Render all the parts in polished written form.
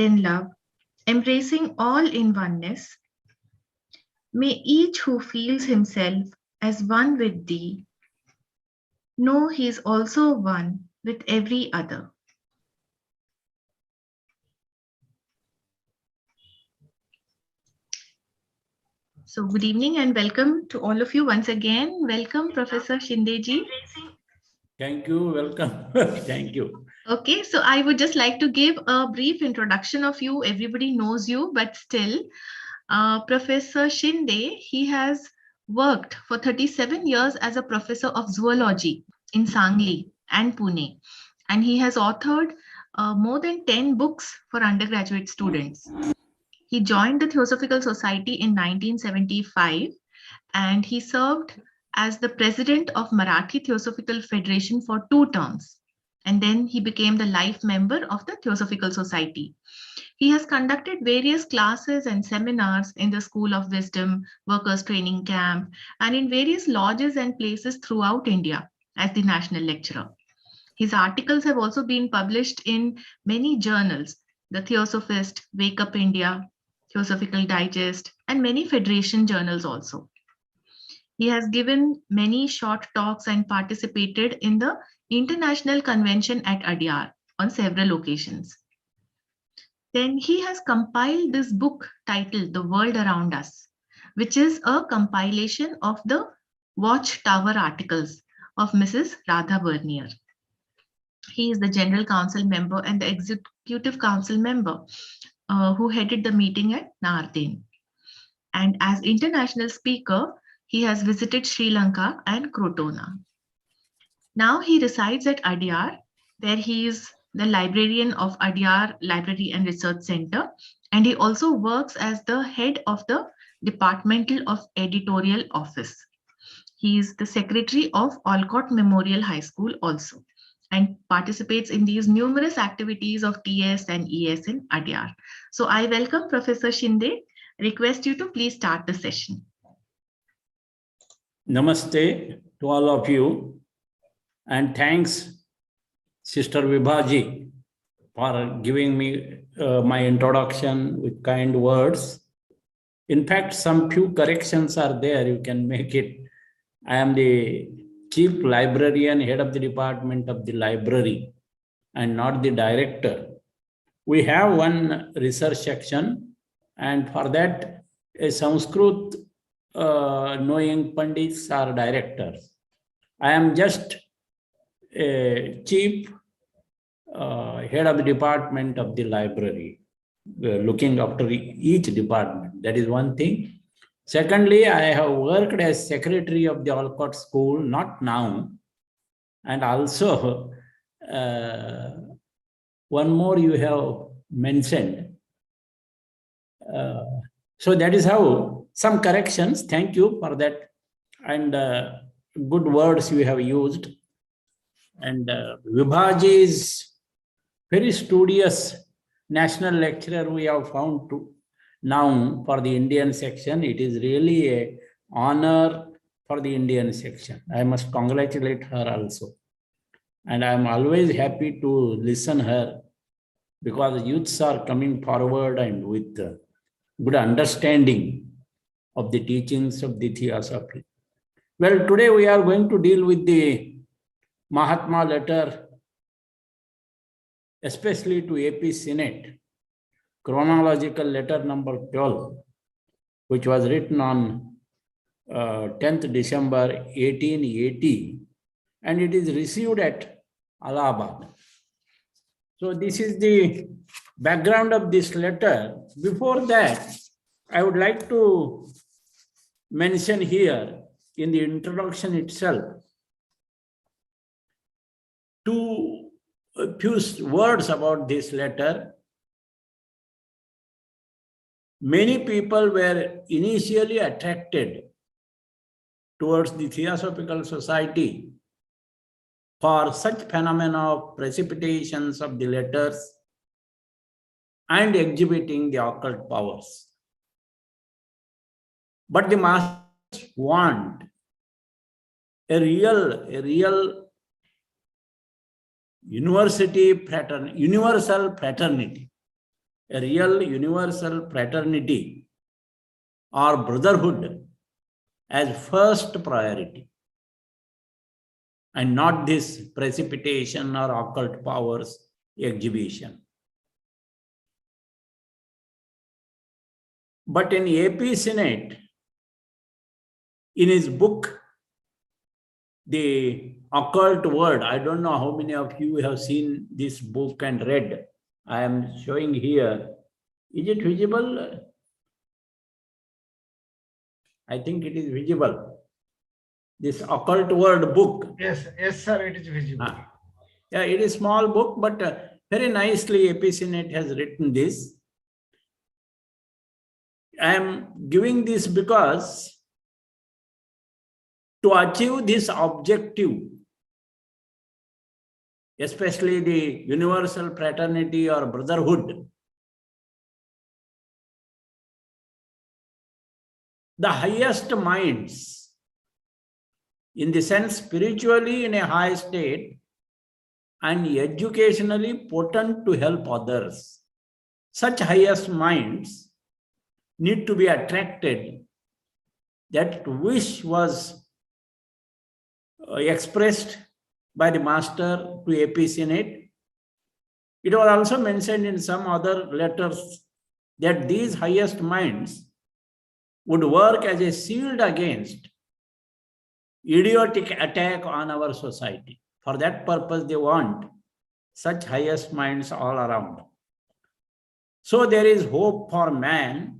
in love, embracing all in oneness, may each who feels himself as one with thee know he is also one with every other. So, good evening and welcome to all of you once again. Welcome, Professor Sindhe ji. Thank you. Welcome. Thank you. Okay, so I would just like to give a brief introduction of you. Everybody knows you, but still, Professor Sindhe, he has worked for 37 years as a professor of zoology in Sangli and Pune, and he has authored more than 10 books for undergraduate students. He joined the Theosophical Society in 1975, and he served as the president of Marathi Theosophical Federation for 2 terms. And then he became the life member of the Theosophical Society. He has conducted various classes and seminars in the School of Wisdom, Workers' Training Camp, and in various lodges and places throughout India as the national lecturer. His articles have also been published in many journals, The Theosophist, Wake Up India, Theosophical Digest, and many Federation journals also. He has given many short talks and participated in the International Convention at Adyar on several occasions. Then he has compiled this book titled The World Around Us, which is a compilation of the Watchtower articles of Mrs. Radha Bernier. He is the General Council member and the Executive Council member who headed the meeting at Nardin. And as international speaker, he has visited Sri Lanka and Crotona. Now he resides at Adyar, where he is the librarian of Adyar Library and Research Center, and he also works as the head of the Departmental of Editorial Office. He is the secretary of Olcott Memorial High School also, and participates in these numerous activities of TS and ES in Adyar. So I welcome Professor Sindhe. Request you to please start the session. Namaste to all of you, and thanks, Sister Vibhaji, for giving me my introduction with kind words. In fact, some few corrections are there. You can make it. I am the Chief Librarian, Head of the Department of the Library, and not the Director. We have one research section, and for that, a Sanskrit knowing Pandits are directors. I am just a chief head of the department of the library, looking after each department. That is one thing. Secondly, I have worked as secretary of the Olcott School, not now. And also, one more you have mentioned. So that is how some corrections. Thank you for that. And good words you have used. And Vibhaji is very studious national lecturer we have found to now for the Indian section. It is really an honor for the Indian section. I must congratulate her also. And I am always happy to listen her, because youths are coming forward and with good understanding of the teachings of the Theosophy. Well, today we are going to deal with the Mahatma letter, especially to AP Senate, Chronological letter number 12, which was written on 10th December 1880, and it is received at Allahabad. So this is the background of this letter. Before that, I would like to mention here in the introduction itself a few words about this letter. Many people were initially attracted towards the Theosophical Society for such phenomena of precipitations of the letters and exhibiting the occult powers. But the masters want a real universal fraternity. a real universal fraternity or brotherhood as first priority, and not this precipitation or occult powers exhibition. But in AP Senate, in his book, The Occult Word, I don't know how many of you have seen this book and read. I am showing here. Is it visible? I think it is visible. This Occult Word book. Yes, sir, it is visible. Yeah, it is a small book, but very nicely AP Senate has written this. I am giving this because to achieve this objective, especially the universal fraternity or brotherhood, the highest minds, in the sense spiritually in a high state and educationally potent to help others, such highest minds need to be attracted. That wish was expressed by the master to AP Senate. It was also mentioned in some other letters that these highest minds would work as a shield against idiotic attack on our society. For that purpose, they want such highest minds all around. So there is hope for man,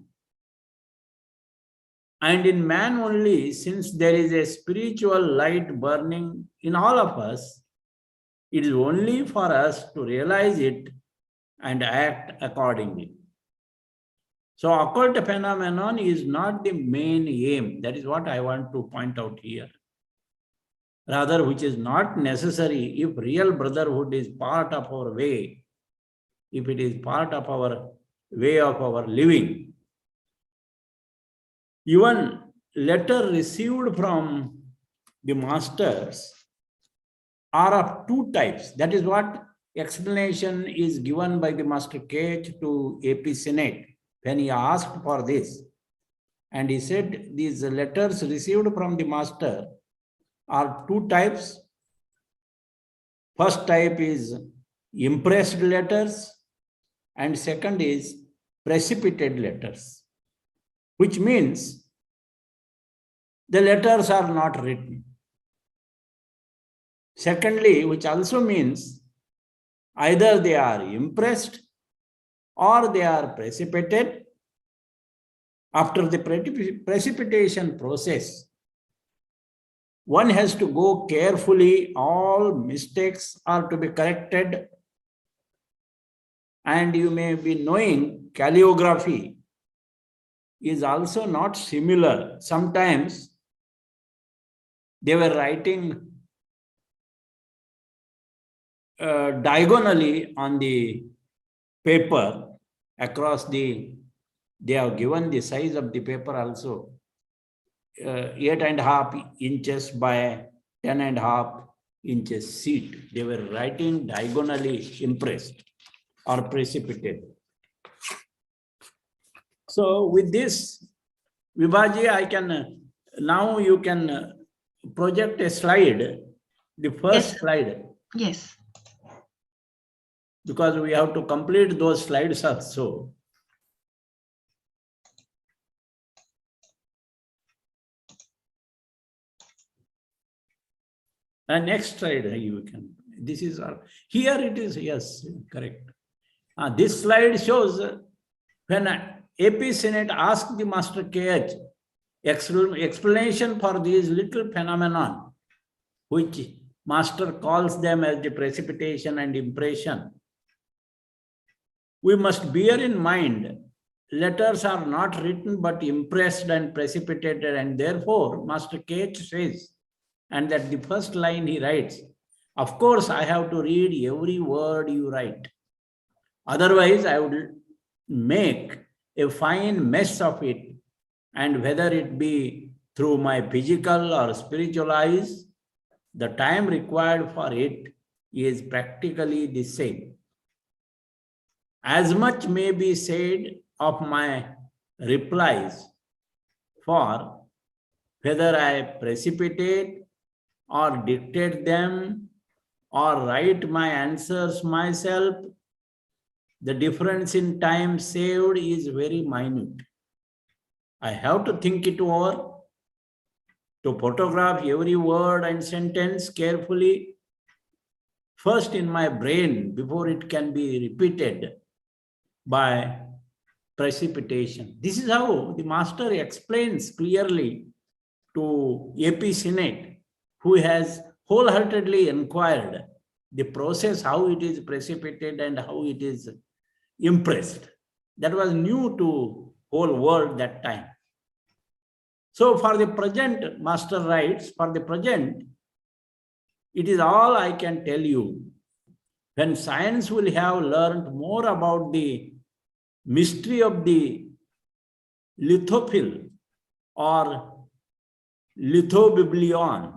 and in man only, since there is a spiritual light burning in all of us, it is only for us to realize it and act accordingly. So occult phenomenon is not the main aim. That is what I want to point out here. Rather, which is not necessary if real brotherhood is part of our way, if it is part of our way of our living. Even letter received from the masters are of two types. That is what explanation is given by the Master KH to AP Senate when he asked for this. And he said these letters received from the master are two types. First type is impressed letters, and second is precipitated letters, which means the letters are not written. Secondly, which also means either they are impressed or they are precipitated. After the precipitation process, one has to go carefully, all mistakes are to be corrected. And you may be knowing calligraphy is also not similar. Sometimes they were writing diagonally on the paper across the, they have given the size of the paper also, 8.5 inches by 10.5 inches sheet. They were writing diagonally impressed or precipitated. So with this, Vibhaji, I can, now you can project a slide, the first slide. Yes. Because we have to complete those slides also. And next slide you can. This is here it is. Yes, correct. This slide shows when AP Senate asked the Master KH explanation for these little phenomenon, which Master calls them as the precipitation and impression. We must bear in mind, letters are not written but impressed and precipitated, and therefore Master KH says, and that the first line he writes, of course I have to read every word you write. Otherwise I would make a fine mess of it, and whether it be through my physical or spiritual eyes, the time required for it is practically the same. as much may be said of my replies, for whether I precipitate or dictate them or write my answers myself, the difference in time saved is very minute. I have to think it over, to photograph every word and sentence carefully, first in my brain before it can be repeated by precipitation. This is how the master explains clearly to AP Senate, who has wholeheartedly inquired the process, how it is precipitated and how it is impressed. That was new to whole world that time. So for the present, master writes, for the present, it is all I can tell you. When science will have learned more about the mystery of the lithophil or lithobiblion,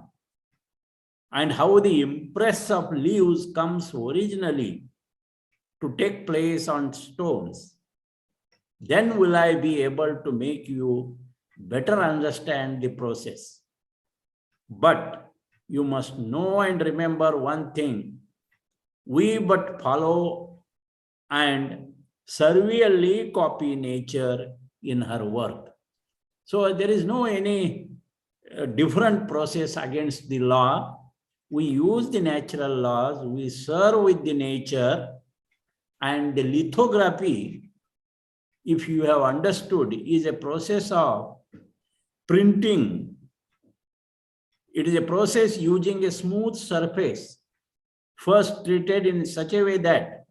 and how the impress of leaves comes originally to take place on stones, then will I be able to make you better understand the process. But you must know and remember one thing: we but follow and servilely copy nature in her work. So there is no any different process against the law. We use the natural laws, we serve with the nature, and the lithography, if you have understood, is a process of printing. It is a process using a smooth surface, first treated in such a way that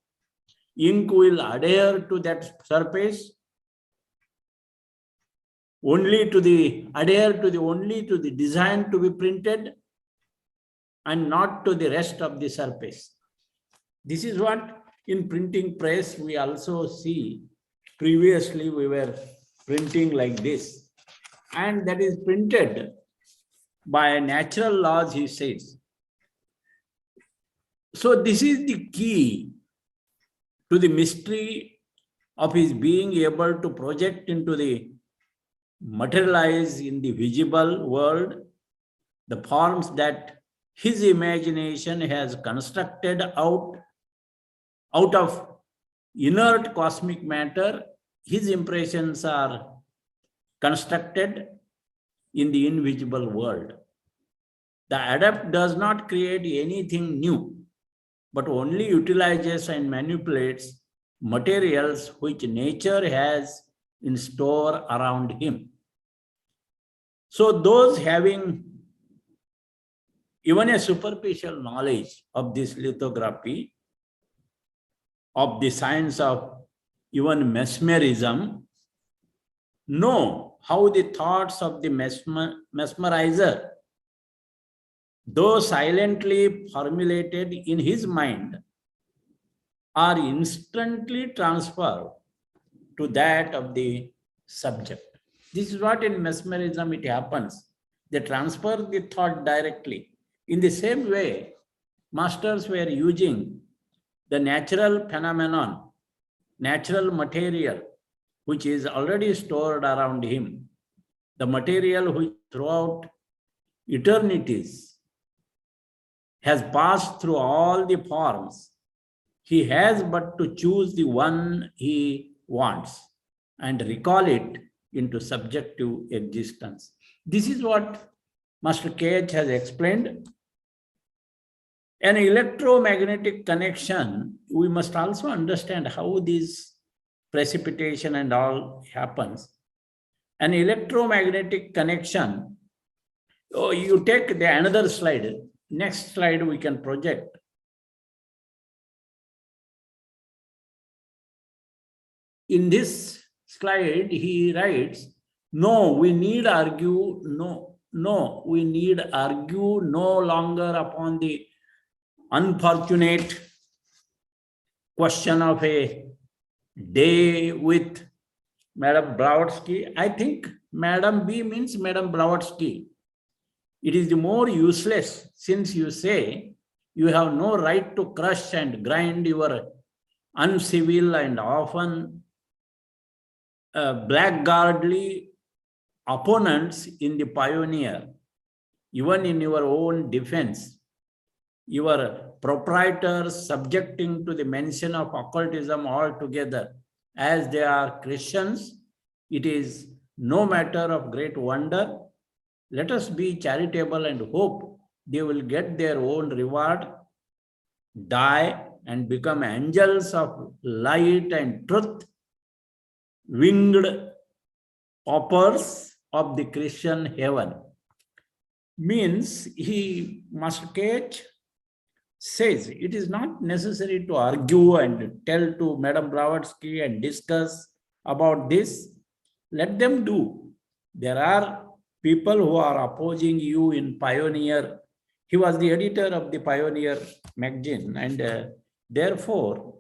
ink will adhere to that surface, only to the design to be printed, and not to the rest of the surface. This is what in printing press we also see. Previously we were printing like this, and that is printed by natural laws, he says. So this is the key to the mystery of his being able to project into the materialize in the visible world the forms that his imagination has constructed out of inert cosmic matter. His impressions are constructed in the invisible world. The adept does not create anything new, but only utilizes and manipulates materials which nature has in store around him. So those having even a superficial knowledge of this lithography, of the science of even mesmerism, know how the thoughts of the mesmerizer, though silently formulated in his mind, are instantly transferred to that of the subject. This is what in mesmerism it happens. They transfer the thought directly. In the same way, masters were using the natural phenomenon, natural material, which is already stored around him, the material which throughout eternities has passed through all the forms. He has but to choose the one he wants and recall it into subjective existence. This is what Master KH has explained. An electromagnetic connection, we must also understand how this precipitation and all happens. An electromagnetic connection, oh, you take the another slide, next slide we can project. In this slide, he writes, no, we need argue, we need argue no longer upon the unfortunate question of a day with Madam Blavatsky. I think Madam B means Madam Blavatsky. It is the more useless, since you say you have no right to crush and grind your uncivil and often blackguardly opponents in the pioneer, even in your own defense, your proprietors subjecting to the mention of occultism altogether, as they are Christians, it is no matter of great wonder. Let us be charitable and hope they will get their own reward, die and become angels of light and truth, winged paupers of the Christian heaven. Means he must catch, says it is not necessary to argue and tell to Madam Blavatsky and discuss about this. Let them do. There are people who are opposing you in Pioneer. He was the editor of the Pioneer magazine, and therefore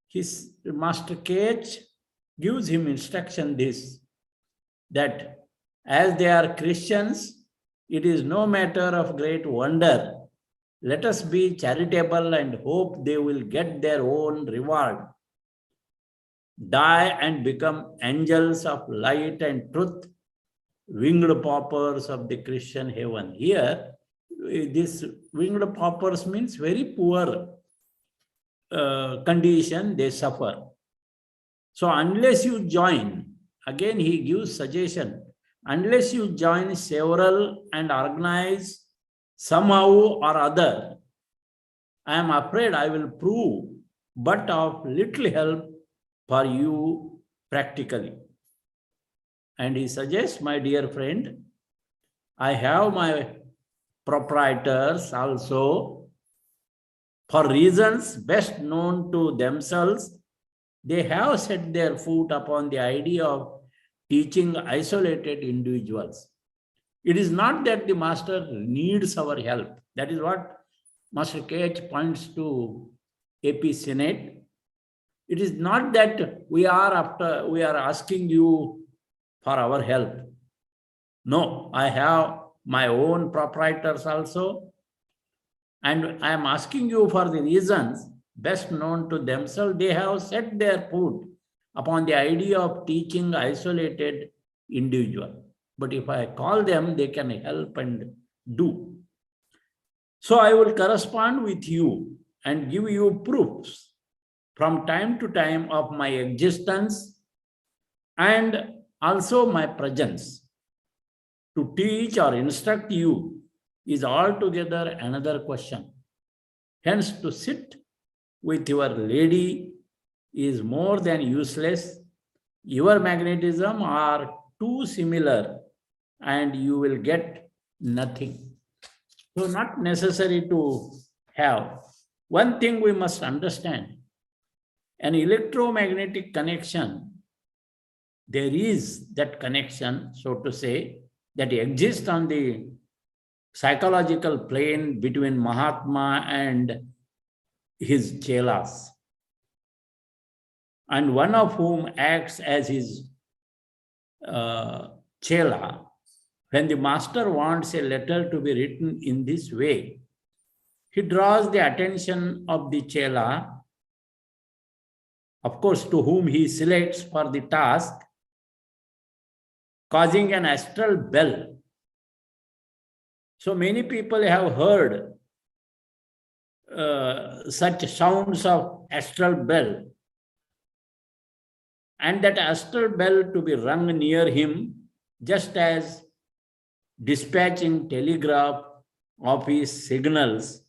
his master Cage gives him instruction this, that as they are Christians, it is no matter of great wonder. Let us be charitable and hope they will get their own reward, die and become angels of light and truth, winged paupers of the Christian heaven. Here, this winged paupers means very poor condition they suffer. So unless you join, again he gives suggestion, unless you join several and organize somehow or other, I am afraid I will prove but of little help for you practically. And he suggests, my dear friend, I have my proprietors also, for reasons best known to themselves. They have set their foot upon the idea of teaching isolated individuals. It is not that the master needs our help. That is what Master K.H. points to AP Senate. It is not that we are asking you for our help. No, I have my own proprietors also, and I am asking you for the reasons best known to themselves. They have set their foot upon the idea of teaching isolated individual. But if I call them, they can help and do. So I will correspond with you and give you proofs from time to time of my existence and also my presence. To teach or instruct you is altogether another question. Hence, to sit with your lady is more than useless. Your magnetism are too similar and you will get nothing. So not necessary to have. One thing we must understand, an electromagnetic connection, there is that connection, so to say, that exists on the psychological plane between Mahatma and his chelas, and one of whom acts as his chela. When the master wants a letter to be written in this way, he draws the attention of the chela, of course, to whom he selects for the task, causing an astral bell. So many people have heard such sounds of astral bell, and that astral bell to be rung near him, just as dispatching telegraph office signals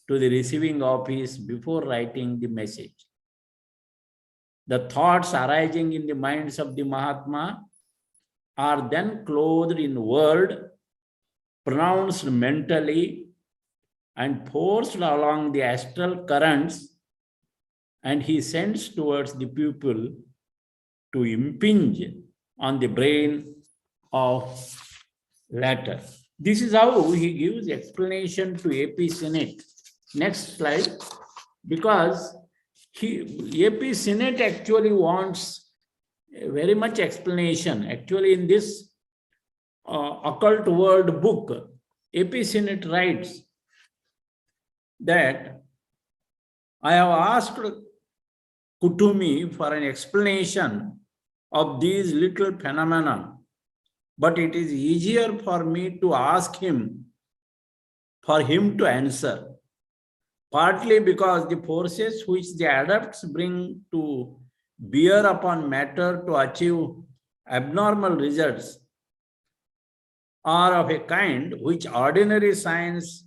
to the receiving office before writing the message. The thoughts arising in the minds of the Mahatma are then clothed in word, pronounced mentally, and forced along the astral currents, and he sends towards the pupil to impinge on the brain of latter. This is how he gives explanation to AP Senate. Next slide. Because AP Senate actually wants very much explanation. Actually, in this occult world book, AP Senate writes that I have asked Kutumi for an explanation of these little phenomena, but it is easier for me to ask him, for him to answer, partly because the forces which the adepts bring to bear upon matter to achieve abnormal results are of a kind which ordinary science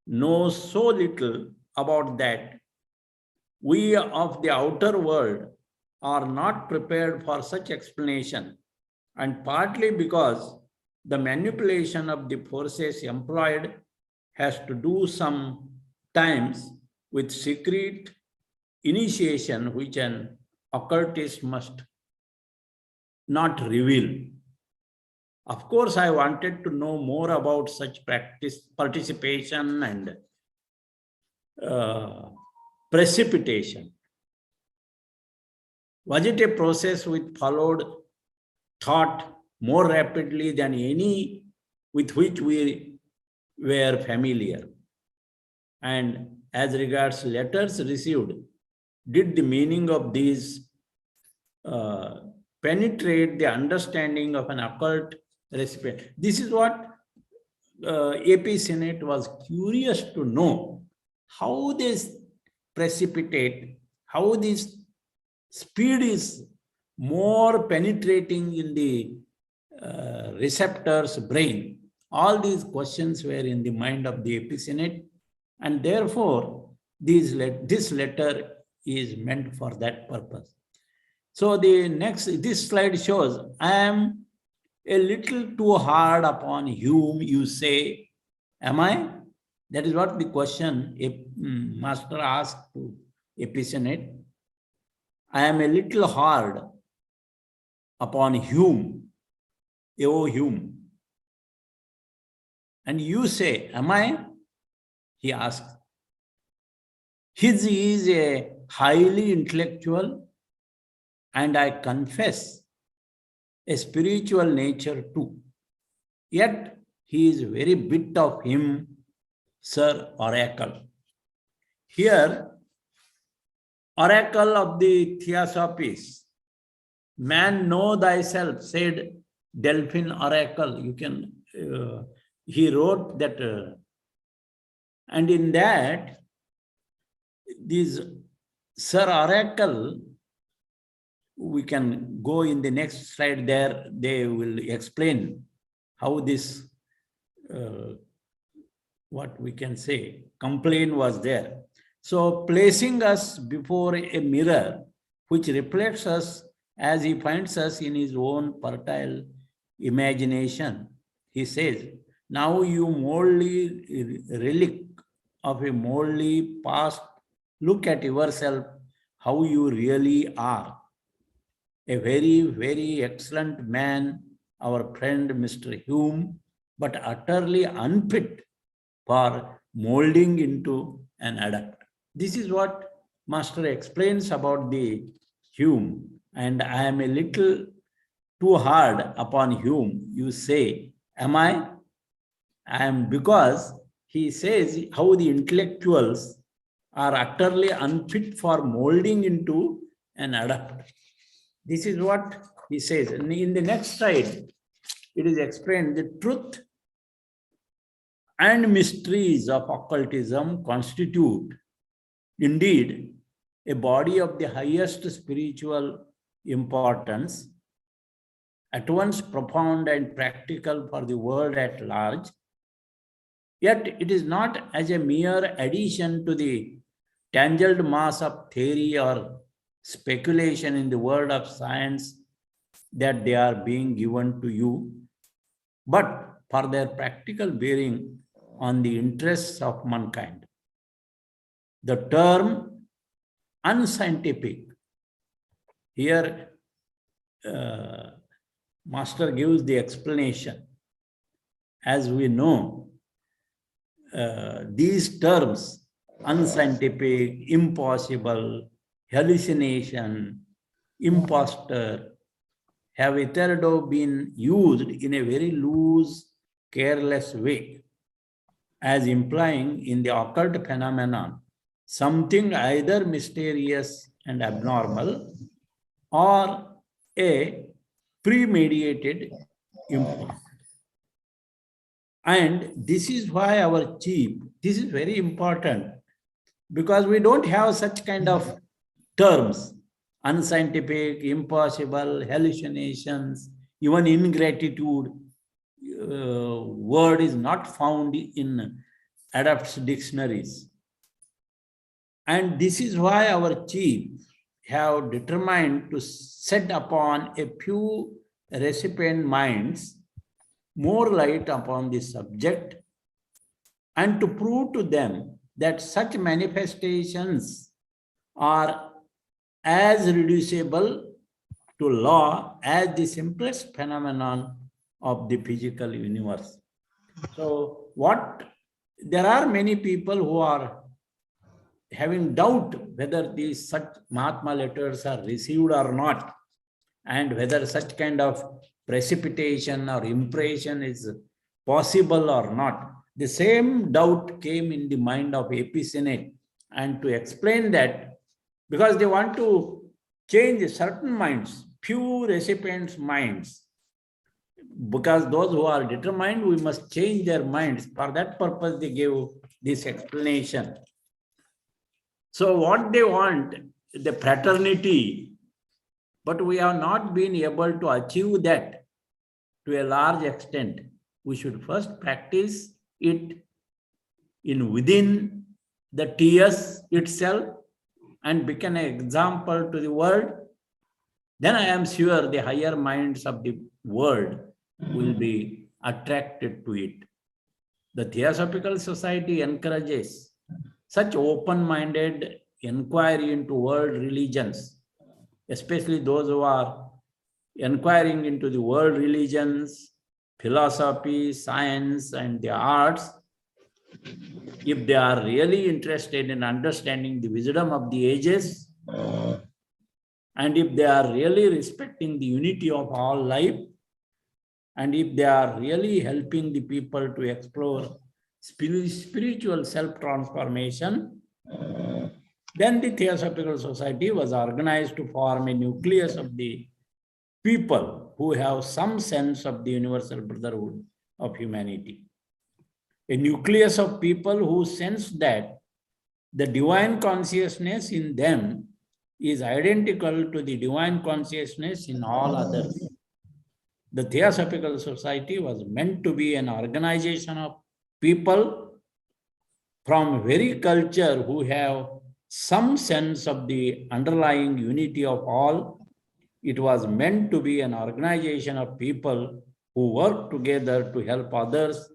knows so little about that we of the outer world are not prepared for such explanation, and partly because the manipulation of the forces employed has to do sometimes with secret initiation which an occultist must not reveal. Of course, I wanted to know more about such participation and precipitation. Was it a process which followed thought more rapidly than any with which we were familiar? And as regards letters received, did the meaning of these penetrate the understanding of an occult recipient? This is what AP Senate was curious to know, how this precipitate, how this speed is more penetrating in the receptor's brain. All these questions were in the mind of the AP Senate, and therefore this letter is meant for that purpose. So this slide shows, I am a little too hard upon whom you say, am I? That is what the question a master asked to AP Senate. I am a little hard upon whom, O whom. And you say, am I? He asks. His is a highly intellectual, and I confess, a spiritual nature too. Yet he is very bit of him, Sir Oracle. Here, Oracle of the Theosophies, man know thyself, said Delphin Oracle. You can, he wrote that, and in that, this Sir Oracle, we can go in the next slide there, they will explain how this, what we can say, complaint was there. So placing us before a mirror which reflects us as he finds us in his own fertile imagination, he says, now you moldly relic of a moldly past, look at yourself how you really are. A very, very excellent man, our friend Mr. Hume, but utterly unfit for molding into an adept. This is what Master explains about the Hume, and I am a little too hard upon Hume. You say, am I? I am, because he says how the intellectuals are utterly unfit for molding into an adept. This is what he says. And in the next slide, it is explained the truth and mysteries of occultism constitute indeed a body of the highest spiritual importance, at once profound and practical for the world at large. Yet it is not as a mere addition to the tangled mass of theory or speculation in the world of science that they are being given to you, but for their practical bearing on the interests of mankind. The term unscientific, here Master gives the explanation. As we know, these terms, unscientific, impossible, hallucination, impostor, have hitherto been used in a very loose, careless way, as implying in the occult phenomenon something either mysterious and abnormal, or a premeditated impulse. And this is why our chief, this is very important, because we don't have such kind of terms, unscientific, impossible, hallucinations, even ingratitude. Word is not found in Adapt's dictionaries. And this is why our chief have determined to set upon a few recipient minds more light upon this subject, and to prove to them that such manifestations are as reducible to law as the simplest phenomenon of the physical universe. So there are many people who are having doubt whether these such Mahatma letters are received or not, and whether such kind of precipitation or impression is possible or not. The same doubt came in the mind of AP Senate, and to explain that, because they want to change certain minds, few recipients' minds, because those who are determined, we must change their minds. For that purpose, they gave this explanation. So what they want, the fraternity, but we have not been able to achieve that to a large extent. We should first practice it within the TS itself and become an example to the world. Then I am sure the higher minds of the world will be attracted to it. The Theosophical Society encourages such open-minded inquiry into world religions, especially those who are inquiring into the world religions, philosophy, science, and the arts. If they are really interested in understanding the wisdom of the ages, and if they are really respecting the unity of all life, and if they are really helping the people to explore spiritual self-transformation, then the Theosophical Society was organized to form a nucleus of the people who have some sense of the universal brotherhood of humanity. A nucleus of people who sense that the divine consciousness in them is identical to the divine consciousness in all others. The Theosophical Society was meant to be an organization of people from very culture who have some sense of the underlying unity of all. It was meant to be an organization of people who work together to help others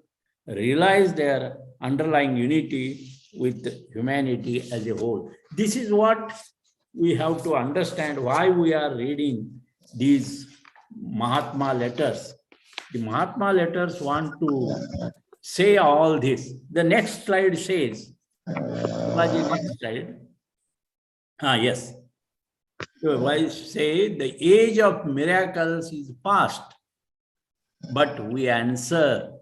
realize their underlying unity with humanity as a whole. This is what we have to understand, why we are reading these Mahatma letters. The Mahatma letters want to say all this. The next slide says, next slide. Yes. So I say the age of miracles is past, but we answer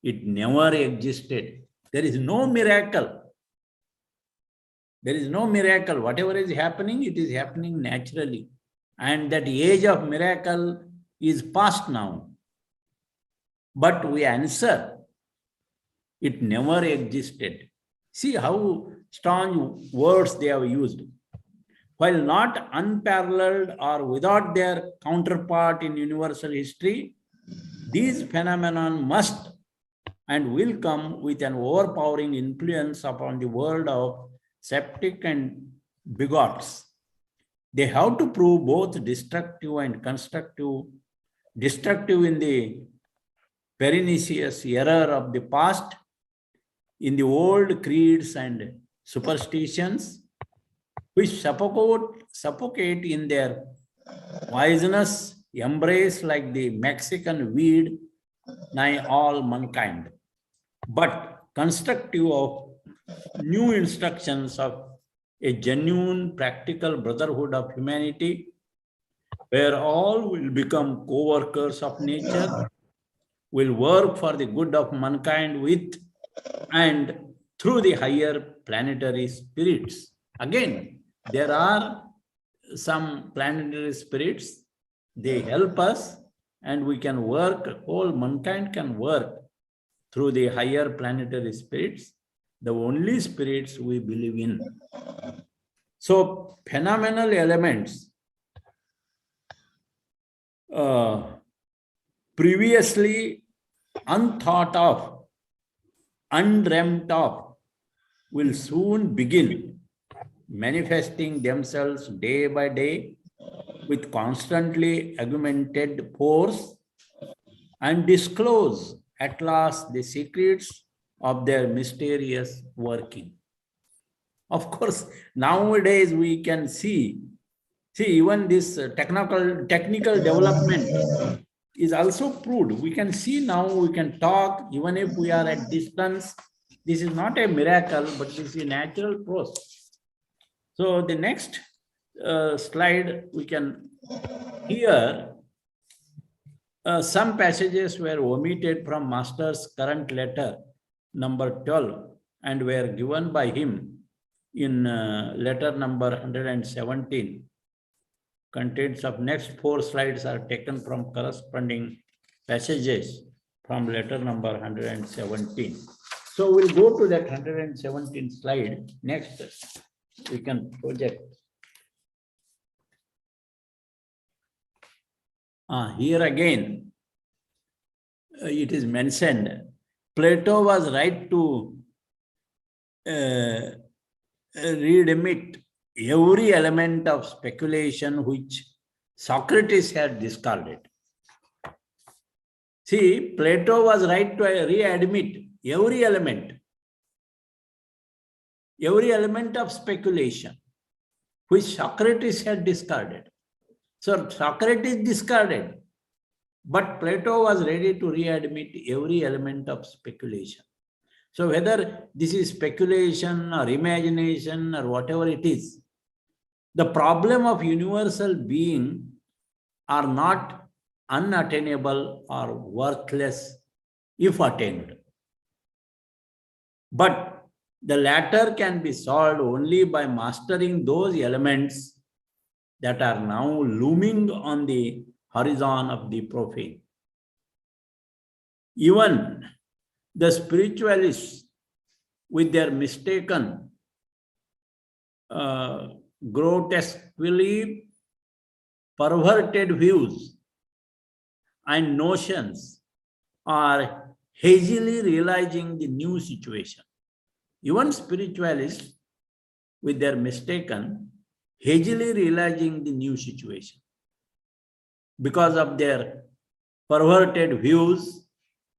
it never existed. There is no miracle. There is no miracle. Whatever is happening, it is happening naturally. And that age of miracle is past now. But we answer, it never existed. See how strong words they have used. While not unparalleled or without their counterpart in universal history, these phenomena must and will come with an overpowering influence upon the world of sceptic and bigots. They have to prove both destructive and constructive. Destructive in the pernicious error of the past, in the old creeds and superstitions, which suffocate in their poisonous embrace like the Mexican weed, nigh all mankind, but constructive of new instructions of a genuine practical brotherhood of humanity, where all will become co-workers of nature, will work for the good of mankind with and through the higher planetary spirits. Again, there are some planetary spirits, they help us, and we can work, whole mankind can work through the higher planetary spirits, the only spirits we believe in. So, phenomenal elements previously unthought of, undreamt of, will soon begin manifesting themselves day by day with constantly augmented force and disclose at last the secrets of their mysterious working. Of course, nowadays we can see even this technical development is also proved. We can see now, we can talk even if we are at distance. This is not a miracle, but this is a natural process. So the next slide, we can hear some passages were omitted from Master's current letter number 12 and were given by him in letter number 117. Contents of next 4 slides are taken from corresponding passages from letter number 117. So we'll go to that 117 slide. Next, we can project. Here again, it is mentioned, Plato was right to readmit every element of speculation which Socrates had discarded. See, Plato was right to readmit every element of speculation which Socrates had discarded. So Socrates discarded, but Plato was ready to readmit every element of speculation. So whether this is speculation or imagination or whatever it is, the problem of universal being are not unattainable or worthless if attained. But the latter can be solved only by mastering those elements that are now looming on the horizon of the profane. Even the spiritualists, with their mistaken, grotesquely perverted views and notions, are hazily realizing the new situation. Even spiritualists, with their mistaken, hazily realizing the new situation because of their perverted views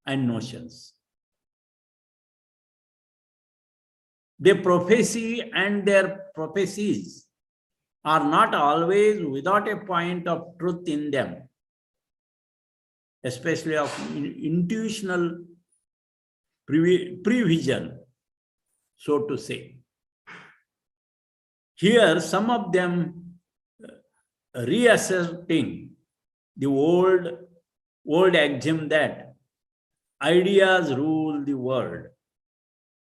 and notions. Their prophecy and their prophecies are not always without a point of truth in them, especially of intuitional prevision, so to say. Here, some of them reasserting the old axiom that ideas rule the world,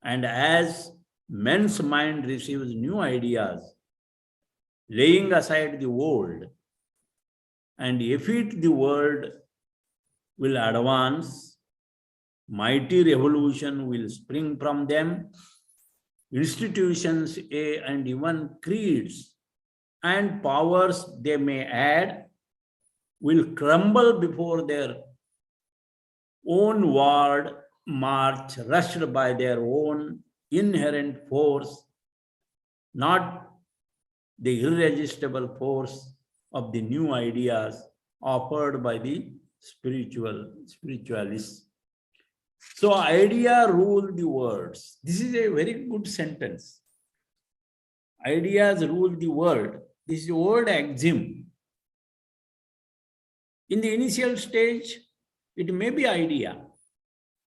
and as men's mind receives new ideas, laying aside the old, and effete the world will advance, mighty revolution will spring from them, institutions and even creeds and powers they may add will crumble before their own ward march, rushed by their own inherent force, not the irresistible force of the new ideas offered by the spiritualists. So idea rule the words. This is a very good sentence. Ideas rule the world. This is the old axiom. In the initial stage, it may be idea.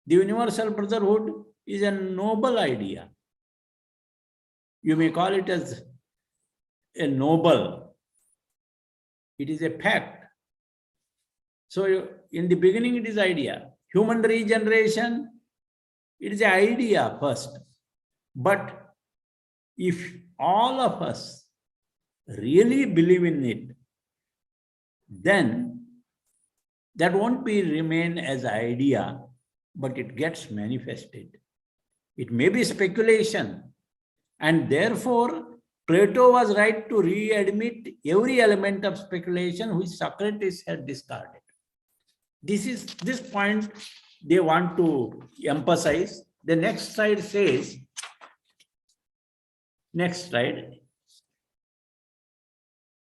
The universal brotherhood is a noble idea. You may call it as a noble. It is a fact. So in the beginning, it is idea. Human regeneration, it is an idea first. But if all of us really believe in it, then that won't be remain as idea, but it gets manifested. It may be speculation, and therefore Plato was right to readmit every element of speculation which Socrates had discarded. This point they want to emphasize. The next slide says, next slide.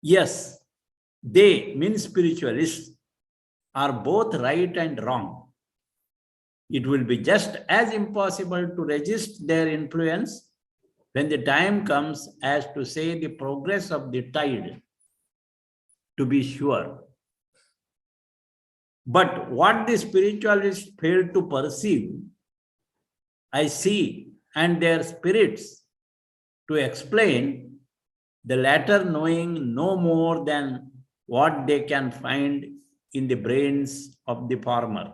Yes, they, mean spiritualists, are both right and wrong. It will be just as impossible to resist their influence when the time comes as to say the progress of the tide, to be sure. But what the spiritualists fail to perceive, I see, and their spirits to explain, the latter knowing no more than what they can find in the brains of the former,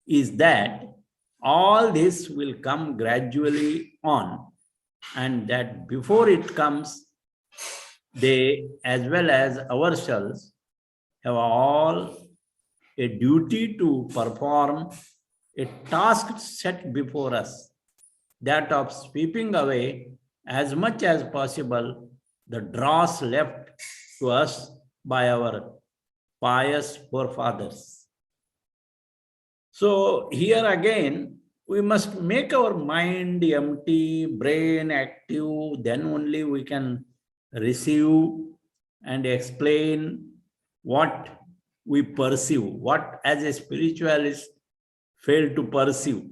is that all this will come gradually on, and that before it comes, they, as well as ourselves, have all a duty to perform a task set before us, that of sweeping away as much as possible the dross left to us by our pious forefathers. So here again, we must make our mind empty, brain active, then only we can receive and explain what we perceive, what as a spiritualist fail to perceive.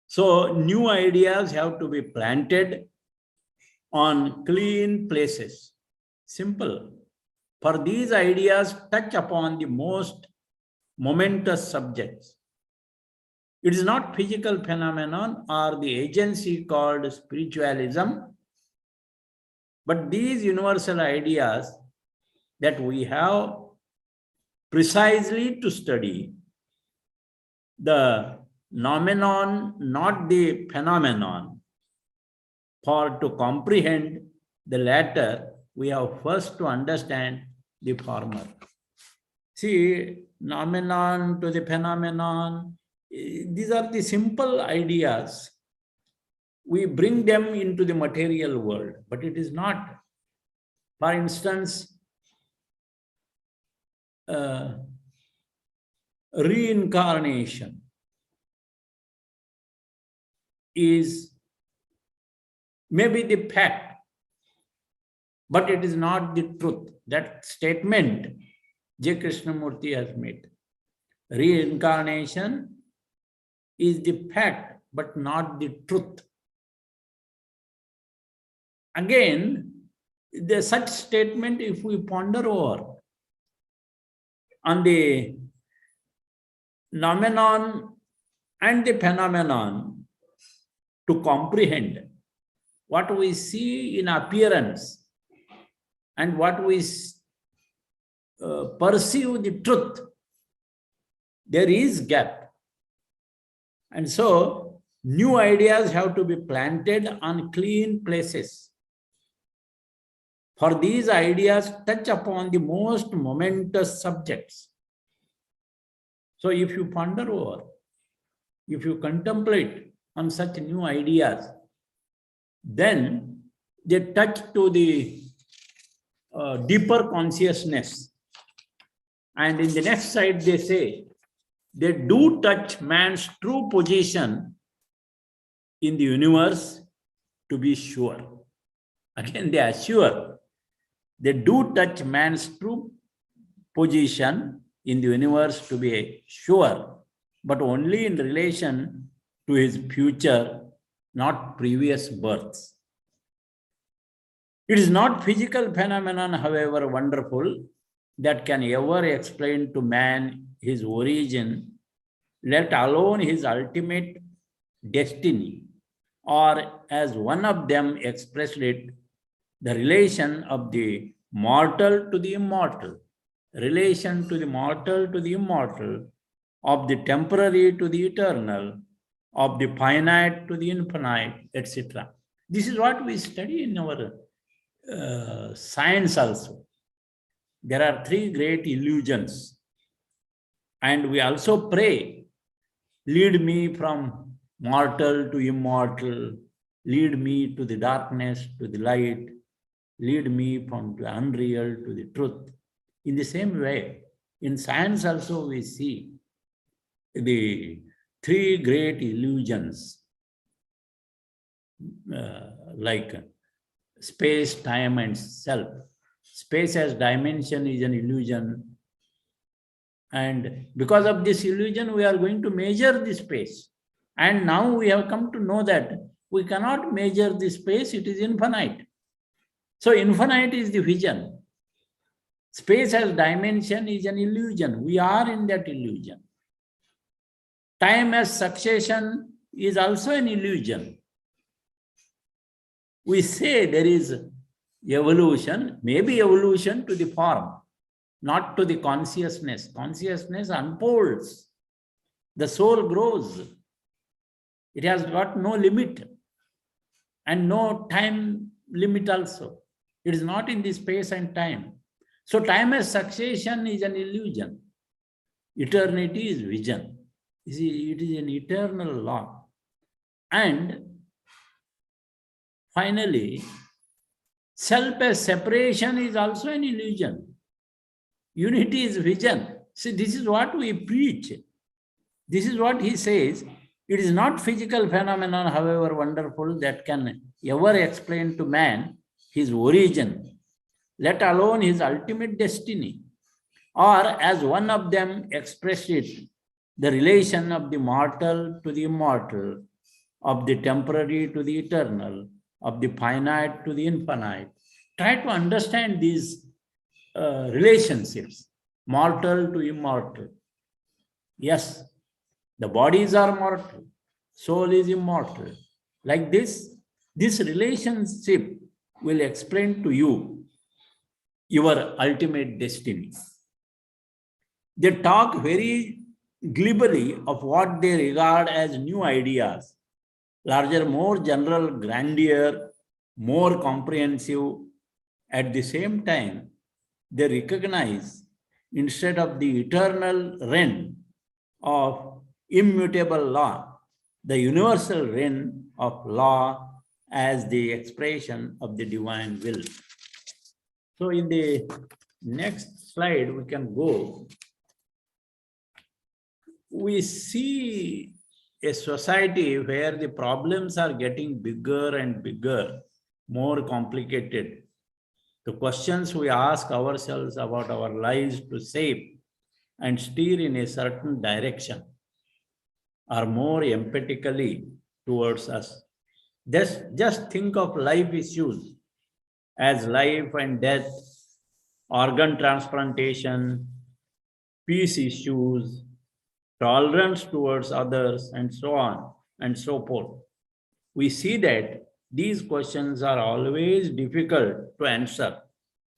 So new ideas have to be planted on clean places. Simple. For these ideas touch upon the most momentous subjects. It is not physical phenomenon or the agency called spiritualism, but these universal ideas that we have precisely to study the nomenon, not the phenomenon. For to comprehend the latter, we have first to understand the former. See, nomenon to the phenomenon, these are the simple ideas. We bring them into the material world, but it is not. For instance, reincarnation is maybe the fact, but it is not the truth. That statement J. Krishnamurti has made. Reincarnation is the fact, but not the truth. Again, the such statement, if we ponder over on the nomenon and the phenomenon, to comprehend what we see in appearance and what we perceive the truth, there is gap. And so new ideas have to be planted on clean places. For these ideas touch upon the most momentous subjects. So if you ponder over, if you contemplate on such new ideas, then they touch to the deeper consciousness. And in the next slide, they say, they do touch man's true position in the universe, to be sure. Again, they assure they do touch man's true position in the universe, to be sure, but only in relation to his future, not previous births. It is not physical phenomenon, however wonderful, that can ever explain to man his origin, let alone his ultimate destiny, or as one of them expressed it, the relation of the mortal to the immortal, relation to the mortal to the immortal, of the temporary to the eternal, of the finite to the infinite, etc. This is what we study in our science also. There are three great illusions. And we also pray, lead me from mortal to immortal, lead me to the darkness, to the light, lead me from the unreal to the truth. In the same way, in science also we see the three great illusions, like space, time, and self. Space as dimension is an illusion. And because of this illusion, we are going to measure the space. And now we have come to know that we cannot measure the space, it is infinite. So infinite is the vision. Space as dimension is an illusion. We are in that illusion. Time as succession is also an illusion. We say there is evolution, maybe evolution to the form, not to the consciousness. Consciousness unfolds. The soul grows. It has got no limit and no time limit also. It is not in the space and time. So time as succession is an illusion. Eternity is vision. You see, it is an eternal law. And finally, self as separation is also an illusion. Unity is vision. See, this is what we preach. This is what he says. It is not physical phenomenon, however wonderful, that can ever explain to man his origin, let alone his ultimate destiny. Or, as one of them expressed it, the relation of the mortal to the immortal, of the temporary to the eternal, of the finite to the infinite. Try to understand these relationships, mortal to immortal. Yes, the bodies are mortal, soul is immortal. Like this relationship will explain to you your ultimate destiny. They talk very glibly of what they regard as new ideas, larger, more general, grandeur, more comprehensive. At the same time, they recognize, instead of the eternal reign of immutable law, the universal reign of law as the expression of the divine will. So in the next slide, we can go. We see a society where the problems are getting bigger and bigger, more complicated. The questions we ask ourselves about our lives to shape and steer in a certain direction are more empathically towards us. Just think of life issues as life and death, organ transplantation, peace issues, tolerance towards others, and so on and so forth. We see that these questions are always difficult to answer,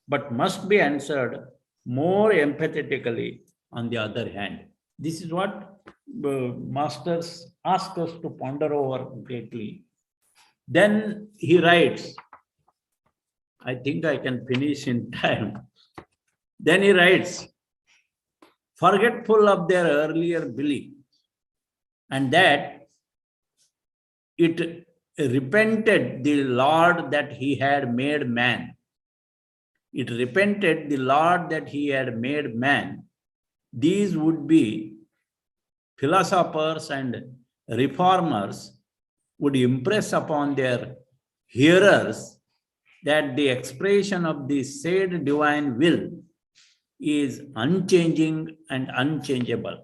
but must be answered more empathetically on the other hand. This is what masters ask us to ponder over greatly. Then he writes, I think I can finish in time. Then he writes, forgetful of their earlier belief, and that it repented the Lord that he had made man. It repented the Lord that he had made man. These would be philosophers and reformers would impress upon their hearers that the expression of the said divine will is unchanging and unchangeable,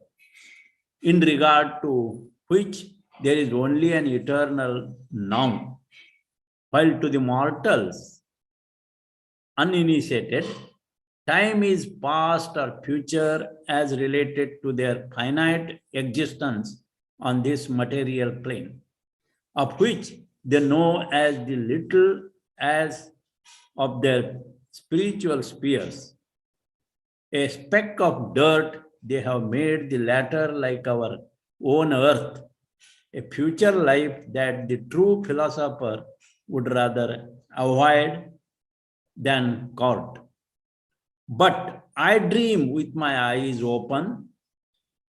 in regard to which there is only an eternal now, while to the mortals, uninitiated, time is past or future as related to their finite existence on this material plane, of which they know as the little as of their spiritual spheres. A speck of dirt, they have made the latter like our own earth, a future life that the true philosopher would rather avoid than court. But I dream with my eyes open.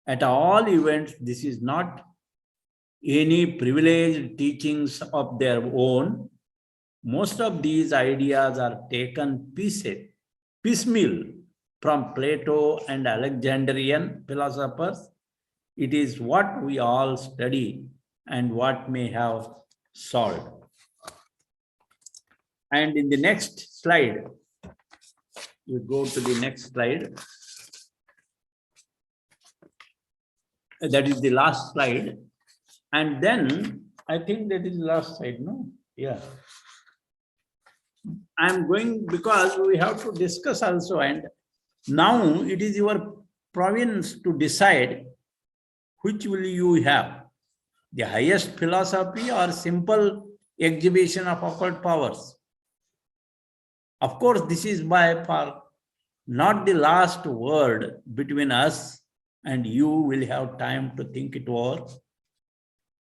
At all events, this is not any privileged teachings of their own. Most of these ideas are taken piecemeal from Plato and Alexandrian philosophers. It is what we all study and what may have solved. And in the next slide, we go to the next slide. That is the last slide. And then I think that is the last slide, no? Yeah. I'm going because we have to discuss also, and now it is your province to decide which will you have, the highest philosophy or simple exhibition of occult powers. Of course, this is by far not the last word between us, and you will have time to think it over.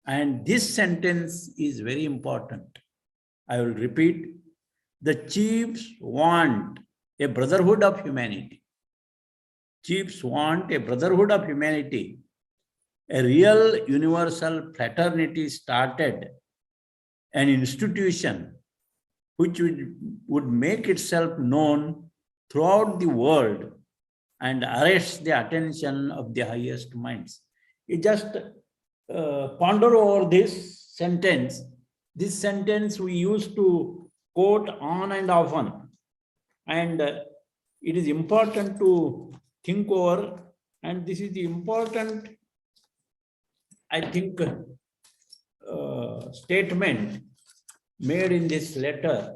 And this sentence is very important. I will repeat. The chiefs want a brotherhood of humanity. Chiefs want a brotherhood of humanity. A real universal fraternity started, an institution which would make itself known throughout the world and arrest the attention of the highest minds. You just ponder over this sentence. This sentence we used to quote on and often, and it is important to think over, and this is the important, I think, statement made in this letter,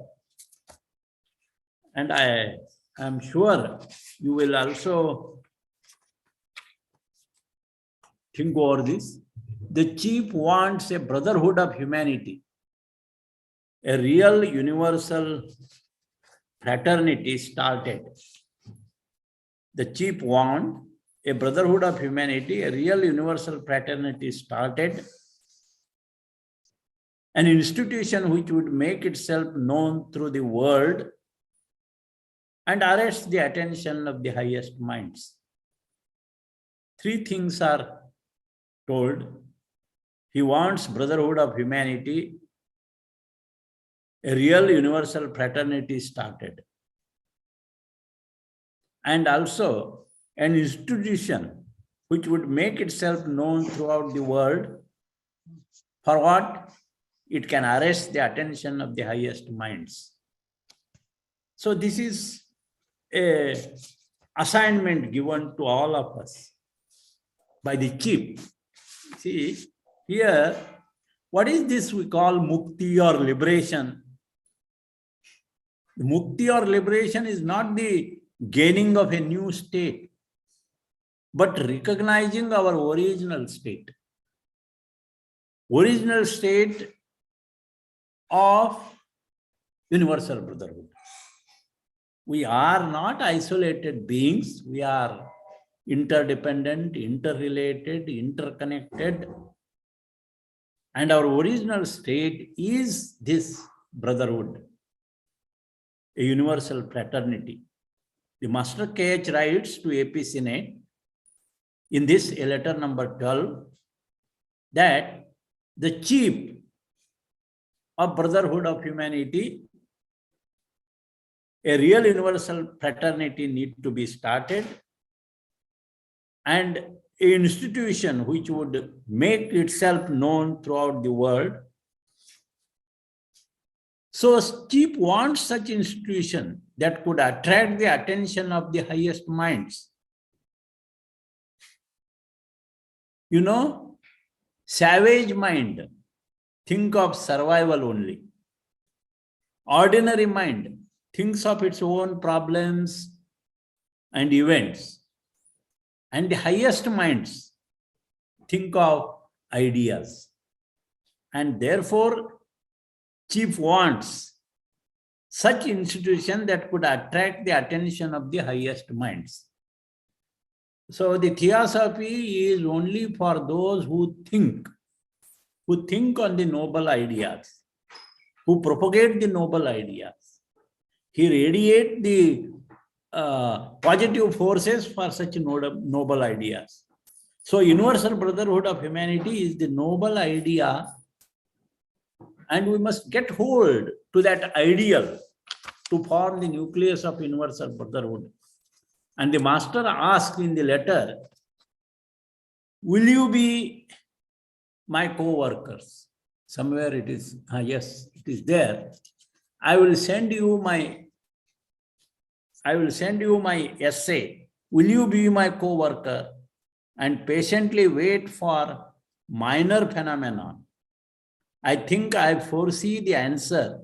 and I am sure you will also think over this. The chief wants a brotherhood of humanity. A real universal fraternity started. The chief want a brotherhood of humanity, a real universal fraternity started, an institution which would make itself known through the world and arrest the attention of the highest minds. Three things are told. He wants brotherhood of humanity, a real universal fraternity started, and also an institution which would make itself known throughout the world. For what? It can arrest the attention of the highest minds. So this is a assignment given to all of us by the chief. See, here, what is this we call mukti or liberation? Mukti or liberation is not the gaining of a new state, but recognizing our original state. Original state of universal brotherhood. We are not isolated beings. We are interdependent, interrelated, interconnected. And our original state is this brotherhood, a universal fraternity. The Master KH writes to AP Senate in this letter number 12 that the chief of brotherhood of humanity, a real universal fraternity need to be started, and an institution which would make itself known throughout the world. So chief wants such institution that could attract the attention of the highest minds. You know, savage mind think of survival only. Ordinary mind thinks of its own problems and events. And the highest minds think of ideas. And therefore, chief wants such institution that could attract the attention of the highest minds. So the theosophy is only for those who think on the noble ideas, who propagate the noble ideas. He radiates the positive forces for such noble ideas. So universal brotherhood of humanity is the noble idea, and we must get hold to that ideal to form the nucleus of universal brotherhood. And the master asked in the letter, will you be my co-workers? Somewhere it is, yes, it is there. I will send you my essay. Will you be my co-worker and patiently wait for minor phenomenon? I think I foresee the answer.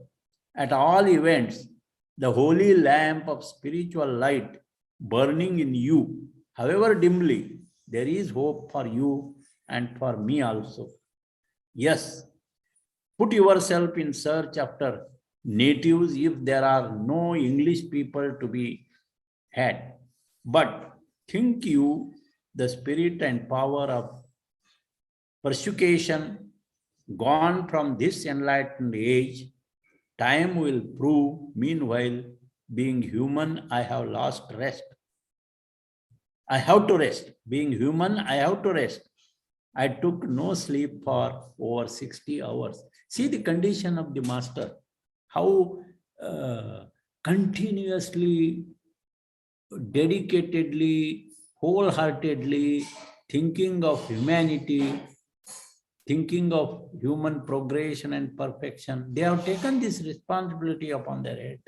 At all events, the holy lamp of spiritual light burning in you, however dimly, there is hope for you and for me also. Yes, put yourself in search after natives if there are no English people to be had. But think you the spirit and power of persuasion gone from this enlightened age, time will prove. Meanwhile, being human, I have lost rest. I have to rest. Being human, I have to rest. I took no sleep for over 60 hours. See the condition of the master, how continuously, dedicatedly, wholeheartedly thinking of humanity, thinking of human progression and perfection. They have taken this responsibility upon their head.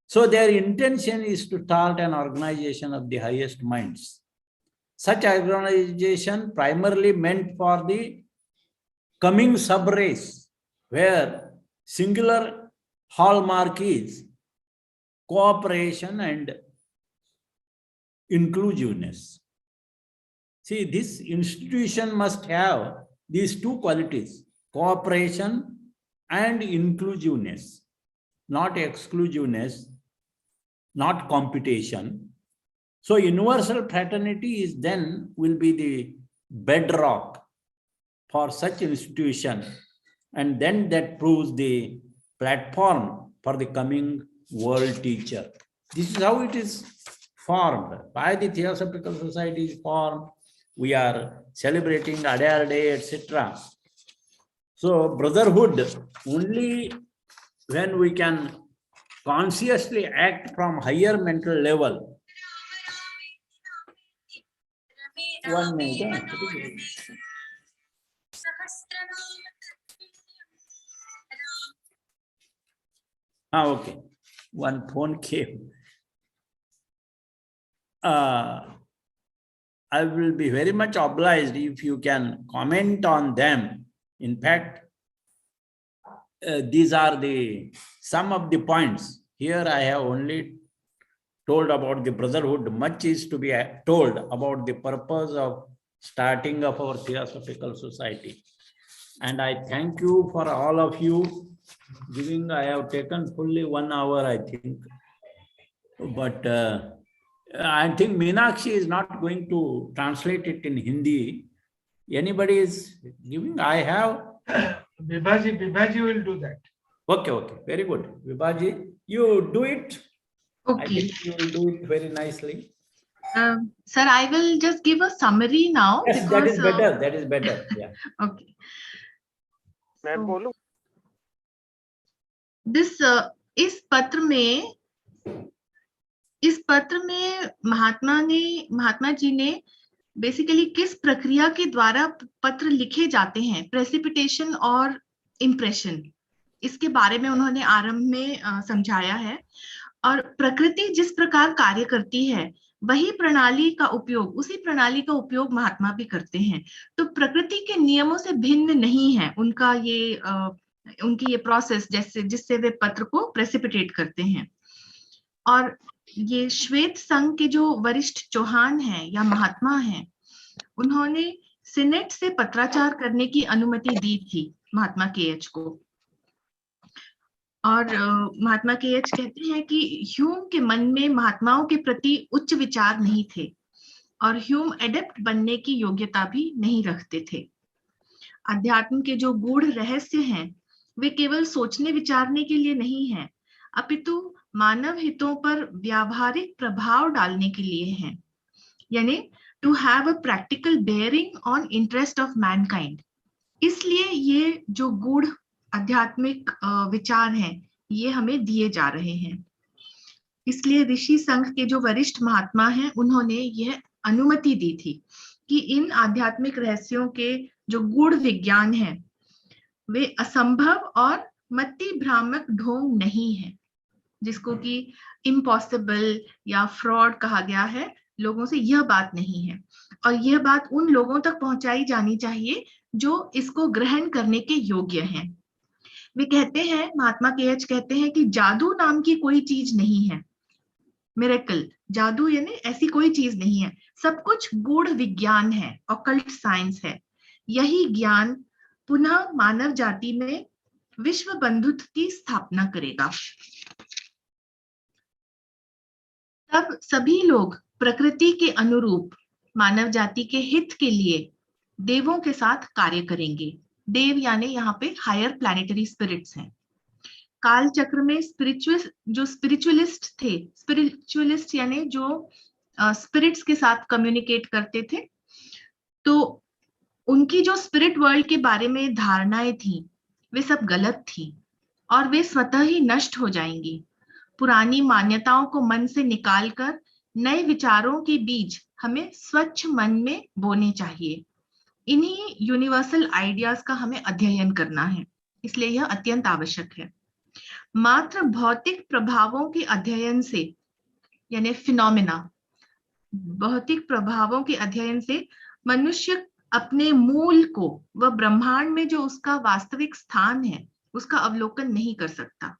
So their intention is to start an organization of the highest minds. Such organization primarily meant for the coming sub-race, where singular hallmark is cooperation and inclusiveness. See, this institution must have these two qualities, cooperation and inclusiveness, not exclusiveness, not competition. So universal fraternity is then will be the bedrock for such institution, and then that proves the platform for the coming world teacher. This is how it is formed. By the Theosophical Society is formed. We are celebrating Adyar Day, etc. So brotherhood, only when we can consciously act from higher mental level. One minute. Okay. One phone came. I will be very much obliged if you can comment on them. In fact, these are some of the points. Here I have only told about the brotherhood. Much is to be told about the purpose of starting of our Theosophical Society. And I thank you for all of you giving. I have taken fully 1 hour, I think. But I think Meenakshi is not going to translate it in Hindi. Anybody is giving? I have. Vibhaji will do that. Okay, very good. Vibhaji, you do it. Okay. I think you will do it very nicely. Sir, I will just give a summary now. Yes, because, that is better. Yeah. Okay. So, this इस पत्र में महात्मा जी ने basically किस प्रक्रिया के द्वारा पत्र लिखे जाते हैं, प्रेसिपिटेशन और इम्प्रेशन, इसके बारे में उन्होंने आरंभ में समझाया है। और प्रकृति जिस प्रकार कार्य करती है उसी प्रणाली का उपयोग महात्मा भी करते हैं। तो प्रकृति के नियमों से भिन्न नहीं है उनकी ये प्रोसेस जिससे वे पत्र को प्रेसिपिटेट करते हैं। और ये श्वेत संघ के जो वरिष्ठ चौहान हैं या महात्मा हैं, उन्होंने सीनेट से पत्राचार करने की अनुमति दी थी महात्मा केएच को। और महात्मा केएच कहते हैं कि ह्यूम के मन में महात्माओं के प्रति उच्च विचार नहीं थे और ह्यूम एडेप्ट बनने की योग्यता भी नहीं रखते थे। अध्यात्म के जो गूढ़ रहस्य हैं वे केवल सोचने विचारने के लिए नहीं हैं, अपितु मानव हितों पर व्यावहारिक प्रभाव डालने के लिए हैं, यानी to have a practical bearing on interest of mankind. इसलिए ये जो गूढ़ आध्यात्मिक विचार हैं ये हमें दिए जा रहे हैं। इसलिए ऋषि संघ के जो वरिष्ठ महात्मा हैं उन्होंने यह अनुमति दी थी कि इन आध्यात्मिक रहस्यों के जो गूढ़ विज्ञान हैं वे असंभव और मति भ्रामक ढोंग नहीं है, जिसको कि इम्पॉसिबल या फ्रॉड कहा गया है। लोगों से यह बात नहीं है, और यह बात उन लोगों तक पहुंचाई जानी चाहिए जो इसको ग्रहण करने के योग्य हैं। वे कहते हैं, महात्मा केएच कहते हैं कि जादू नाम की कोई चीज नहीं है। मिरेकल, जादू यानी ऐसी कोई चीज नहीं है, सब कुछ गूढ़ विज्ञान है, ऑकल्ट साइंस है। यही ज्ञान पुनः मानव जाति में विश्व बंधुत्व की स्थापना करेगा। तब सभी लोग प्रकृति के अनुरूप मानव जाति के हित के लिए देवों के साथ कार्य करेंगे। देव यानी यहाँ पे हायर प्लैनेटरी स्पिरिट्स हैं। काल चक्र में स्पिरिचुअलिस्ट थे, स्पिरिचुअलिस्ट यानी जो स्पिरिट्स के साथ कम्युनिकेट करते थे, तो उनकी जो स्पिरिट वर्ल्ड के बारे में धारणाएं थी वे सब गलत थी और वे स्वतः ही नष्ट हो जाएंगी। पुरानी मान्यताओं को मन से निकालकर नए विचारों के बीज हमें स्वच्छ मन में बोने चाहिए। इन्हीं यूनिवर्सल आइडियाज का हमें अध्ययन करना है, इसलिए यह अत्यंत आवश्यक है। मात्र भौतिक प्रभावों के अध्ययन से, यानी फिनोमेना, भौतिक प्रभावों के अध्ययन से मनुष्य अपने मूल को व ब्रह्मांड में जो उसका वास्तविक स्थान है उसका अवलोकन नहीं कर सकता।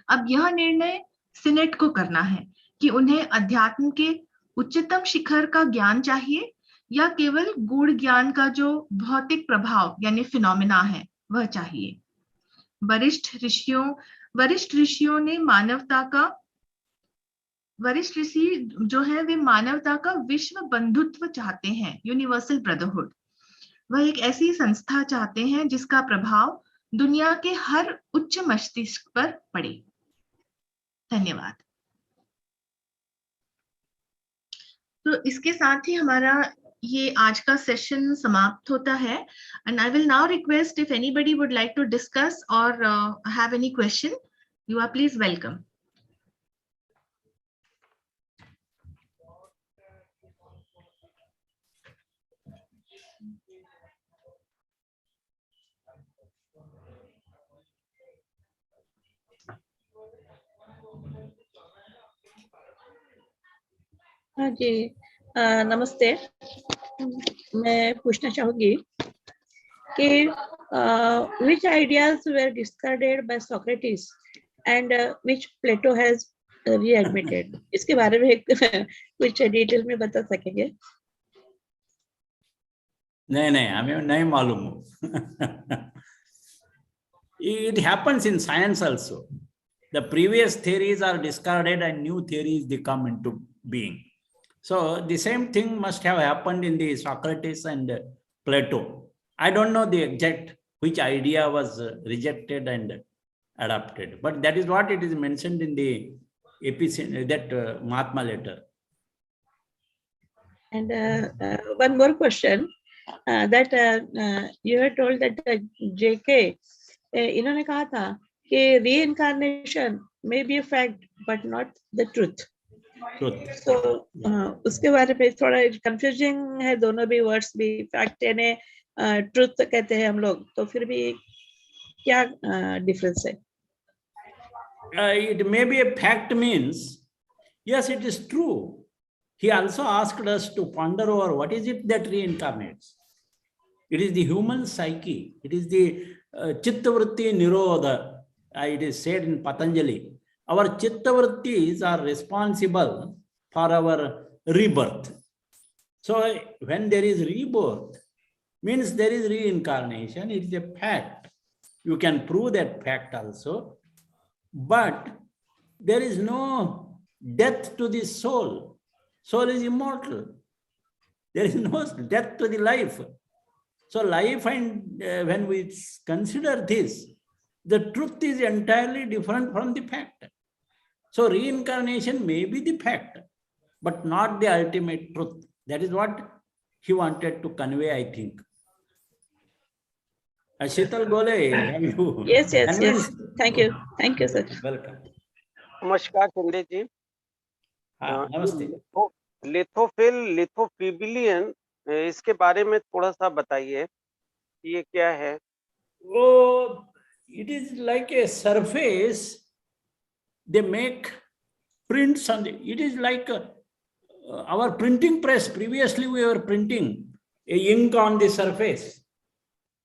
अब यह निर्णय सिनेट को करना है कि उन्हें अध्यात्म के उच्चतम शिखर का ज्ञान चाहिए या केवल गूढ़ ज्ञान का जो भौतिक प्रभाव यानी फिनोमेना है वह चाहिए। वरिष्ठ ऋषियों ने वरिष्ठ ऋषि जो है वे मानवता का विश्व बंधुत्व चाहते हैं, यूनिवर्सल ब्रदरहुड। वह एक ऐसी संस्था चाहते हैं जिसका प्रभाव दुनिया के हर उच्च मस्तिष्क पर पड़े। धन्यवाद। तो इसके साथ ही हमारा ये आज का सेशन समाप्त होता है, and I will now request if anybody would like to discuss or have any question, you are please welcome. हाँ जी, नमस्ते। मैं पूछना चाहूंगी कि which ideas were discarded by Socrates and which Plato has readmitted? इसके बारे में कुछ डिटेल में बता सकेंगे? नहीं, हमें नहीं मालूम। It happens in science also. The previous theories are discarded and new theories they come into being. So the same thing must have happened in the Socrates and Plato. I don't know the exact which idea was rejected and adopted, but that is what it is mentioned in the Mahatma letter. And one more question, that you had told that JK, इन्होंने कहा था कि reincarnation may be a fact but not the truth. So उसके बारे में थोड़ा confusing है, दोनों भी वर्ड्स भी, फैक्ट यानी ट्रुथ कहते हैं हम लोग, तो फिर भी क्या डिफरेंस है? It may be a fact means, yes, it is true. He also asked us to ponder over what is it that reincarnates. It is the human psyche. It is the chittavritti nirodha. It is said in Patanjali. Our chittavrittis are responsible for our rebirth. So when there is rebirth, means there is reincarnation. It is a fact. You can prove that fact also. But there is no death to the soul. Soul is immortal. There is no death to the life. So life, and when we consider this, the truth is entirely different from the fact. So reincarnation may be the fact, but not the ultimate truth. That is what he wanted to convey, I think. Ashital Gole, have you Yes, yes, yes. convinced? Thank you, sir. Welcome. नमस्कार शिंदे जी। Namaste. लिथोफिल लिथोफिबिलियन, इसके बारे में थोड़ा सा बताइए, ये क्या है? Oh, it is like a surface. They make prints on the, it is like our printing press. Previously, we were printing a ink on the surface,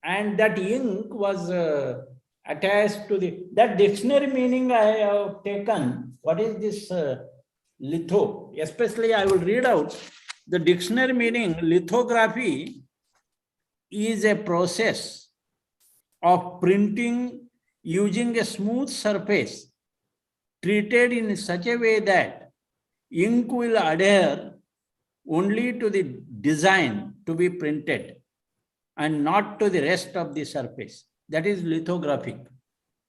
and that ink was attached to the, that dictionary meaning I have taken. What is this litho? Especially, I will read out the dictionary meaning. Lithography is a process of printing using a smooth surface treated in such a way that ink will adhere only to the design to be printed and not to the rest of the surface. That is lithographic.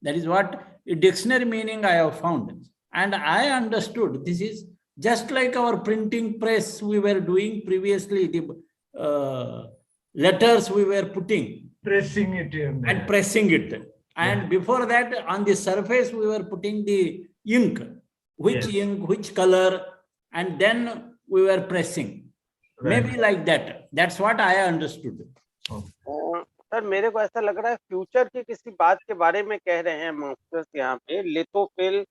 That is what a dictionary meaning I have found. And I understood this is just like our printing press we were doing previously, the letters we were putting. Pressing it in there. And pressing it. And before that, on the surface, we were putting the ink, which ink, which color, and then we were pressing. Right. Maybe like that. That's what I understood. Sir मेरे को ऐसा लग रहा है future की किसी बात के बारे में कह रहे हैं मास्टर्स यहाँ पे। लिथोफिल,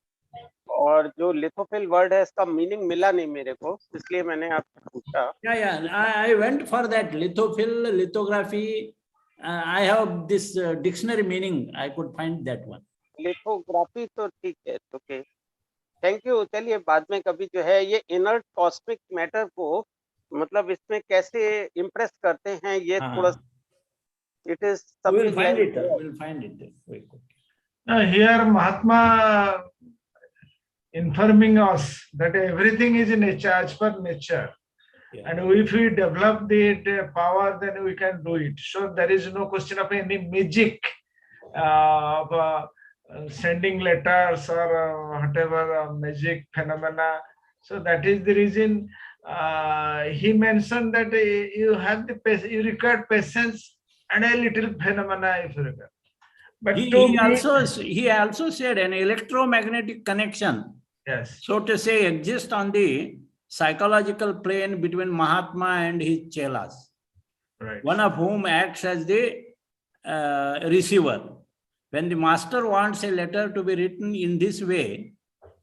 और जो लिथोफिल वर्ड है इसका मीनिंग मिला नहीं मेरे को, इसलिए मैंने आपसे पूछा। Yeah. I went for that. Lithophil, lithography. I have this dictionary meaning. I could find that one. Lithography तो ठीक है, ओके, थैंक यू। चलिए बाद में कभी जो है ये इनर्ट कॉस्मिक मैटर को मतलब इसमें कैसे इम्प्रेस करते हैं, ये थोड़ा it is We'll find it. We'll find it. Here Mahatma informing us that everything is in nature, as per nature. Yeah. And if we develop the power, then we can do it. So there is no question of any magic of sending letters or whatever magic phenomena. So that is the reason he mentioned that you have the you require patience and a little phenomena if you require. But He also said an electromagnetic connection, yes, so to say, exists on the psychological plane between Mahatma and his chelas, right. one of whom acts as the receiver. When the master wants a letter to be written in this way,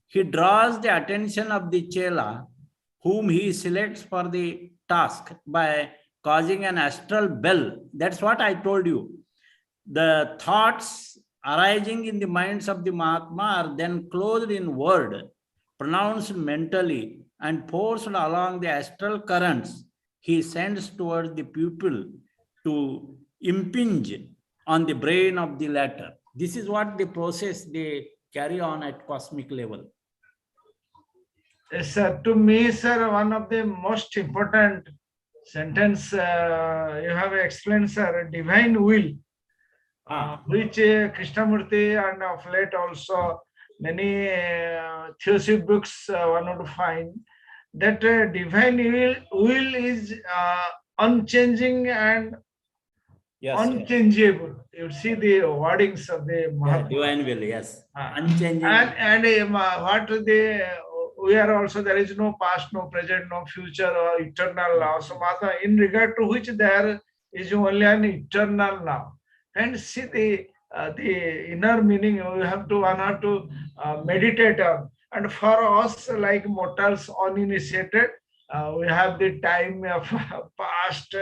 he draws the attention of the chela, whom he selects for the task by causing an astral bell. That's what I told you. The thoughts arising in the minds of the Mahatma are then clothed in word, pronounced mentally, and forced along the astral currents he sends towards the pupil to impinge on the brain of the latter. This is what the process they carry on at cosmic level. Yes, sir. To me, sir, one of the most important sentence you have explained, sir, divine will, which Krishnamurti and of late also many theosophy books one would find that divine will is unchanging and unchangeable. You see the wordings of the Mahatma. Divine will, yes. Unchanging. And what we are also, there is no past, no present, no future, or eternal now. So Mahatma, in regard to which there is only an eternal now. And see the inner meaning we have to meditate on. And for us, like mortals, uninitiated, we have the time of past,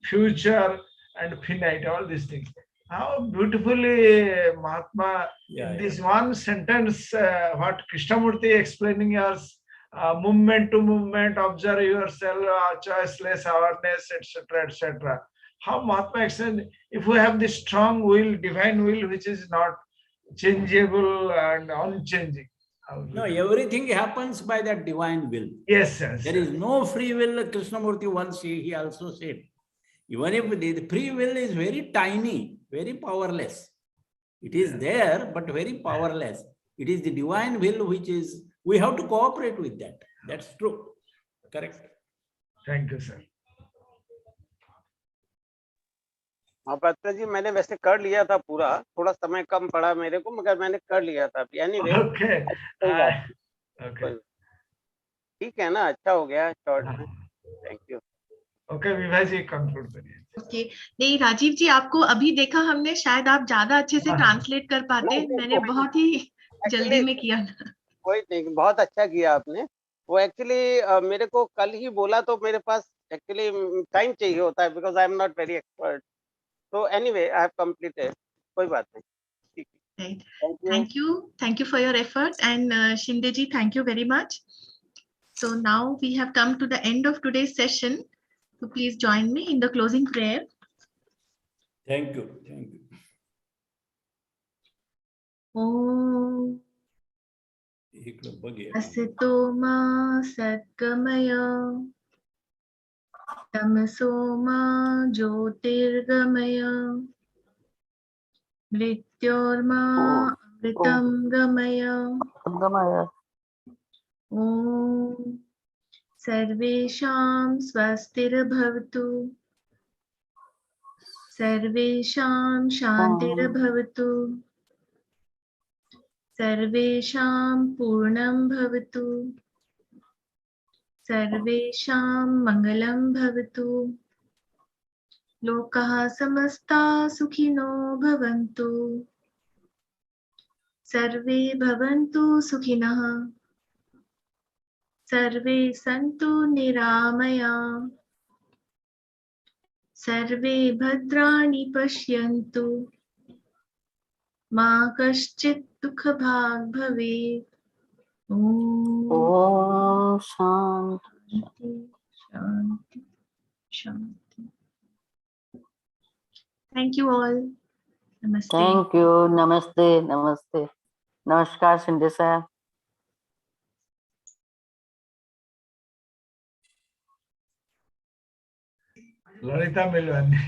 future, and finite, all these things. How beautifully Mahatma, in this one sentence, what Krishnamurti explaining us, movement to movement, observe yourself, choiceless awareness, etc., etc. How Mahatma explained, if we have this strong will, divine will, which is not changeable and unchanging. No, everything happens by that divine will. Yes, yes. There is no free will. Krishnamurti once he also said, even if the free will is very tiny, very powerless. It is there, but very powerless. It is the divine will which is We have to cooperate with that. That's true. Correct. Thank you, sir. हाँ पात्रा जी, मैंने वैसे कर लिया था पूरा, थोड़ा समय कम पड़ा मेरे को, मगर मैंने कर लिया था। Anyway, Okay. कोई बात Okay. ठीक है ना, अच्छा हो गया शॉर्ट में। Thank you. Okay, Vibha ji conclude करिए। ओके नहीं राजीव जी, आपको अभी देखा हमने, शायद आप ज्यादा अच्छे से ट्रांसलेट कर पाते, मैंने बहुत ही जल्दी में किया। कोई नहीं, बहुत अच्छा किया आपने। वो एक्चुअली मेरे को कल ही बोला, तो मेरे पास एक्चुअली टाइम चाहिए होता है, because I am not very expert. तो एनीवे आई हैव कंप्लीटेड, कोई बात नहीं। ठीक है, Right. Thank you for your effort, and Shinde ji, thank you very much. So now we have come to the end of today's session. So please join me in the closing prayer. Thank you. Thank you. Om Asito ma Satgamaya Tamaso ma Jyotirgamaya Mrityorma Amritam Gamaya Om Sarvesham Swastirabhavatu Sarvesham Shantirabhavatu Sarvesham Purnam Bhavatu Sarvesham Mangalam Bhavatu Lokaha Samasta Sukhino Bhavantu Sarve Bhavantu Sukhinah Sarve Santu Niramaya Sarve Bhadrani Pashyantu Ma Kaschit Dukha Bhag Bhavet. Om Shanti. Shanti, Shanti. Thank you all. Namaste. Thank you. Namaste. Namaste. Namaskar, Sindhe sahab. Lalita मिलवानी।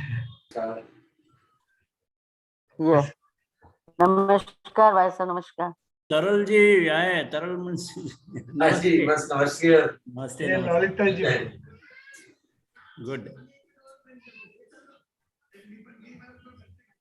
Yes. Namaskar, भाई साहब, नमस्कार। तरल जी आए, तरल मुंशी। नमस्कार। नमस्ते। ये Lalita ji. Good.